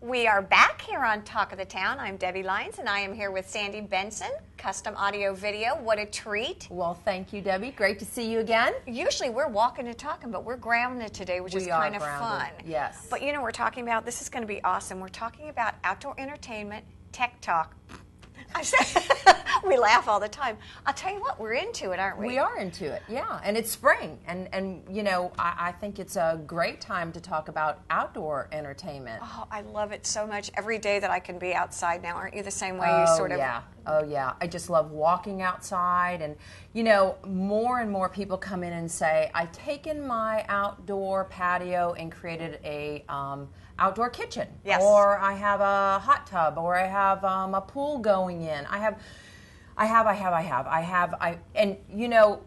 We are back here on Talk of the Town. I'm Debbie Lyons, and I am here with Sandy Benson, custom audio video. What a treat. Well, thank you, Debbie. Great to see you again. Usually we're walking and talking, but we're grounded today, which is kind of fun. Yes. But you know, we're talking about, this is going to be awesome. We're talking about outdoor entertainment, tech talk. I said, we laugh all the time. I'll tell you what, we're into it, aren't we? We are into it, yeah. And it's spring. And you know, I think it's a great time to talk about outdoor entertainment. Oh, I love it so much. Every day that I can be outside now, aren't you the same way? You sort of... Yeah. Oh, yeah. I just love walking outside. And, you know, more and more people come in and say, I've taken my outdoor patio and created a outdoor kitchen. Yes. Or I have a hot tub, or I have a pool going in. And, you know,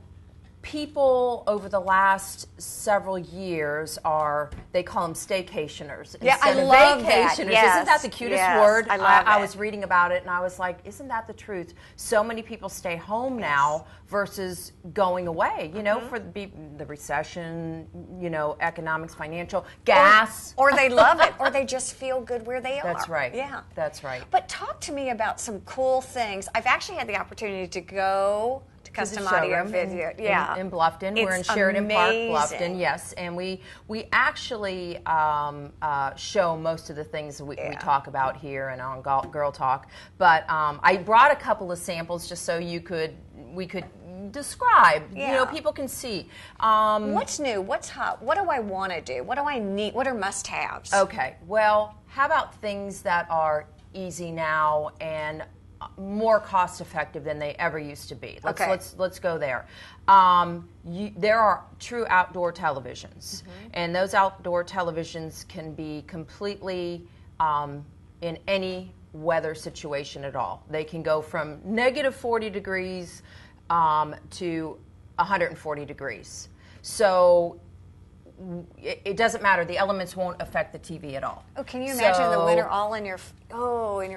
people over the last several years they call them staycationers. Yeah, I love that. Yes. Isn't that the cutest word? I love it. I was reading about it and I was like, isn't that the truth? So many people stay home now versus going away, you know, for the recession, you know, economics, financial, gas. Or they love it, or they just feel good where they are. That's right. Yeah. That's right. But talk to me about some cool things. I've actually had the opportunity to go to custom audio video. In Bluffton. We're in Sheridan Park, Bluffton, yes. And we actually show most of the things we talk about here and on Girl Talk. But I brought a couple of samples just so we could describe, you know, people can see. What's new? What's hot? What do I want to do? What do I need? What are must-haves? Okay, well, how about things that are easy now and more cost effective than they ever used to be? Let's go there. There are true outdoor televisions, and those outdoor televisions can be completely in any weather situation at all. They can go from negative 40 degrees to 140 degrees. So it doesn't matter. The elements won't affect the TV at all. Oh, can you imagine the winter all in your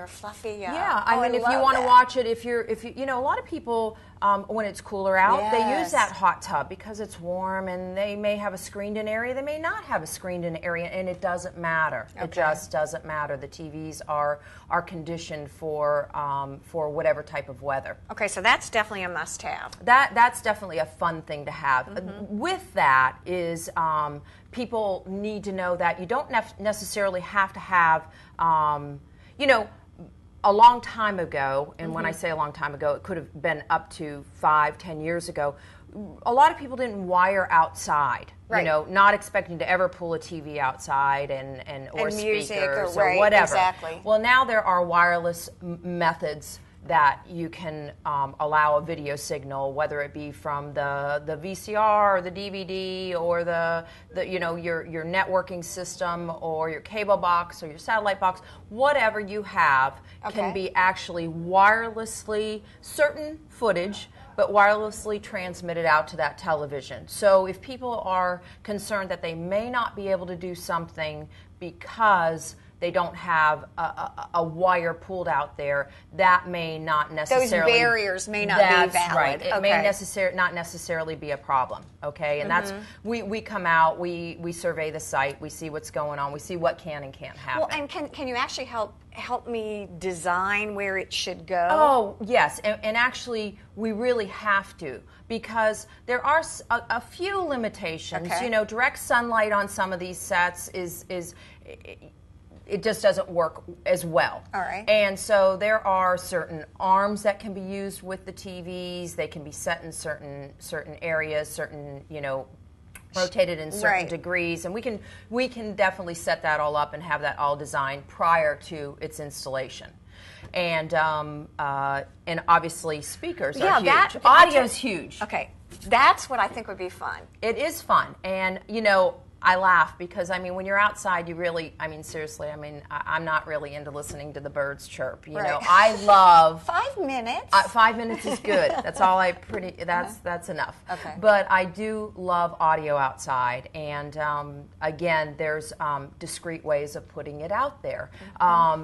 fluffy? Yeah, I mean, if you want to watch it, if you know, a lot of people when it's cooler out, they use that hot tub because it's warm, and they may have a screened-in area. They may not have a screened-in area, and it doesn't matter. Okay. It just doesn't matter. The TVs are conditioned for whatever type of weather. Okay, so that's definitely a must-have. That's definitely a fun thing to have. With that is people need to know that you don't necessarily have to have, you know, a long time ago, and when I say a long time ago, it could have been up to 5-10 years ago, a lot of people didn't wire outside, you know, not expecting to ever pull a TV outside or speakers or whatever. Exactly. Well, now there are wireless methods that you can allow a video signal, whether it be from the VCR or the DVD or the you know, your networking system or your cable box or your satellite box, whatever you have can be actually wirelessly, certain footage, but wirelessly transmitted out to that television. So if people are concerned that they may not be able to do something because they don't have a wire pulled out there, that may not necessarily... Those barriers may not be valid. That's right. It may not necessarily be a problem, okay? And that's, we come out, we survey the site, we see what's going on, we see what can and can't happen. Well, and can you actually help me design where it should go? Oh, yes, and actually, we really have to, because there are a few limitations. You know, direct sunlight on some of these sets it just doesn't work as well. All right. And so there are certain arms that can be used with the TVs. They can be set in certain areas, certain, you know, rotated in certain degrees, and we can definitely set that all up and have that all designed prior to its installation. And obviously speakers are huge. Audio's huge. Okay, that's what I think would be fun. It is fun, and you know, I laugh because, I mean, when you're outside, you really, I mean, seriously, I mean, I'm not really into listening to the birds chirp, you know. I love... 5 minutes? 5 minutes is good. That's all that's enough. Okay. But I do love audio outside, and again, there's discrete ways of putting it out there.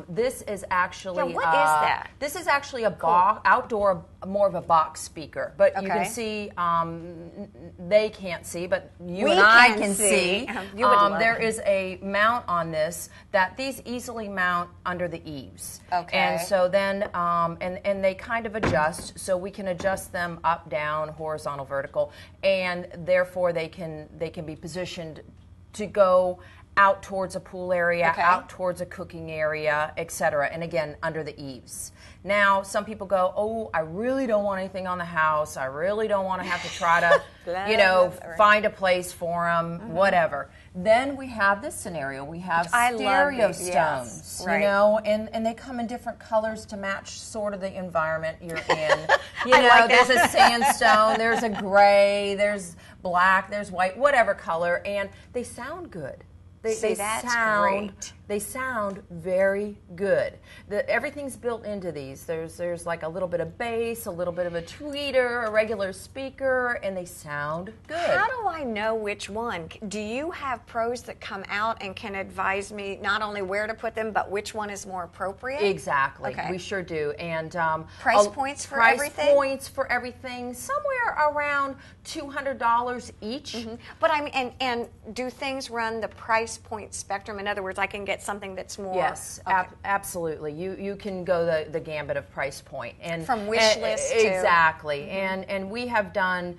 This is actually... Yeah, what is that? This is actually a outdoor, more of a box speaker, but you can see, they can't see, but you and I can see. see. You would love there it. is a mount on this that these easily mount under the eaves. Okay. And so then, and they kind of adjust, so we can adjust them up, down, horizontal, vertical, and therefore they can be positioned to go out towards a pool area, Okay. out towards a cooking area, etc. And again, under the eaves. Now, some people go, oh, I really don't want anything on the house. I really don't want to have to try to, find a place for them, whatever. Then we have this scenario. We have stereo stones, yes, right. and they come in different colors to match sort of the environment you're in. Like there's a sandstone, there's a gray, there's black, there's white, whatever color, and they sound good. They sound very good. Everything's built into these. There's like a little bit of bass, a little bit of a tweeter, a regular speaker, and they sound good. How do I know which one? Do you have pros that come out and can advise me not only where to put them, but which one is more appropriate? Exactly. Okay. We sure do. And price points for everything? Price points for everything, somewhere around $200 each. Mm-hmm. But I mean, and do things run the price point spectrum? In other words, I can get something that's more... Yes, okay. absolutely. You can go the gambit of price point. And from wish list to... Exactly. Mm-hmm. And we have done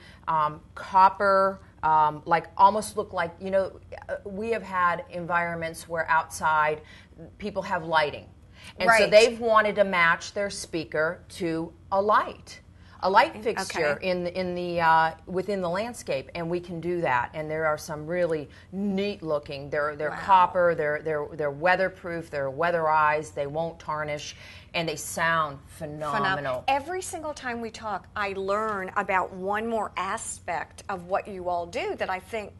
copper, like almost look like, we have had environments where outside people have lighting. And so they've wanted to match their speaker to a light fixture in the within the landscape, and we can do that. And there are some really neat looking. They're copper. They're weatherproof. They're weatherized. They won't tarnish, and they sound phenomenal. Every single time we talk, I learn about one more aspect of what you all do that I think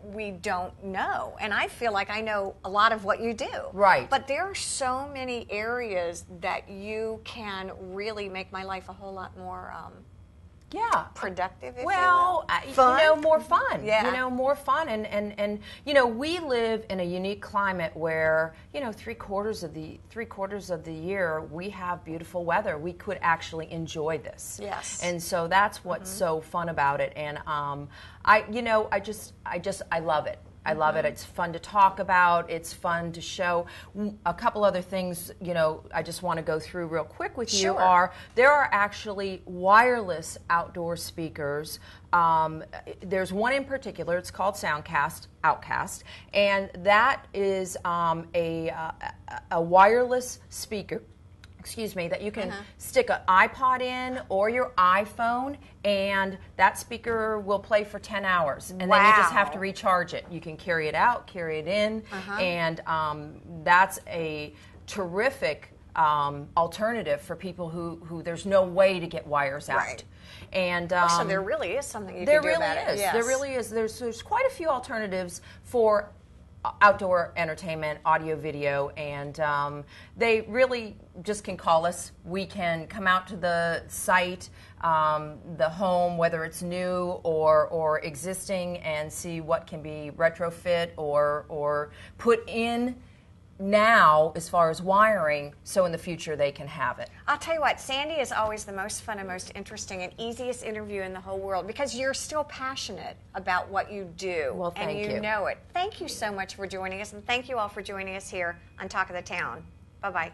we don't know. And I feel like I know a lot of what you do. Right. But there are so many areas that you can really make my life a whole lot more productive, if you will. Fun? More fun. Yeah. More fun. And we live in a unique climate where, 3/4 of the year we have beautiful weather. We could actually enjoy this. Yes. And so that's what's so fun about it. And I love it. I love it. It's fun to talk about. It's fun to show. A couple other things, I just want to go through real quick with you there are actually wireless outdoor speakers. There's one in particular. It's called Outcast, and that is a wireless speaker. That you can stick an iPod in or your iPhone, and that speaker will play for 10 hours. And then you just have to recharge it. You can carry it out, carry it in, and that's a terrific alternative for people who there's no way to get wires out. Right. And so there really is something you can do about it. Yes. There really is. There's quite a few alternatives for outdoor entertainment, audio, video, and they really just can call us. We can come out to the site, the home, whether it's new or existing, and see what can be retrofit or put in now as far as wiring, so in the future they can have it. I'll tell you what, Sandy is always the most fun and most interesting and easiest interview in the whole world because you're still passionate about what you do. Well, thank you. And you know it. Thank you so much for joining us, and thank you all for joining us here on Talk of the Town. Bye-bye.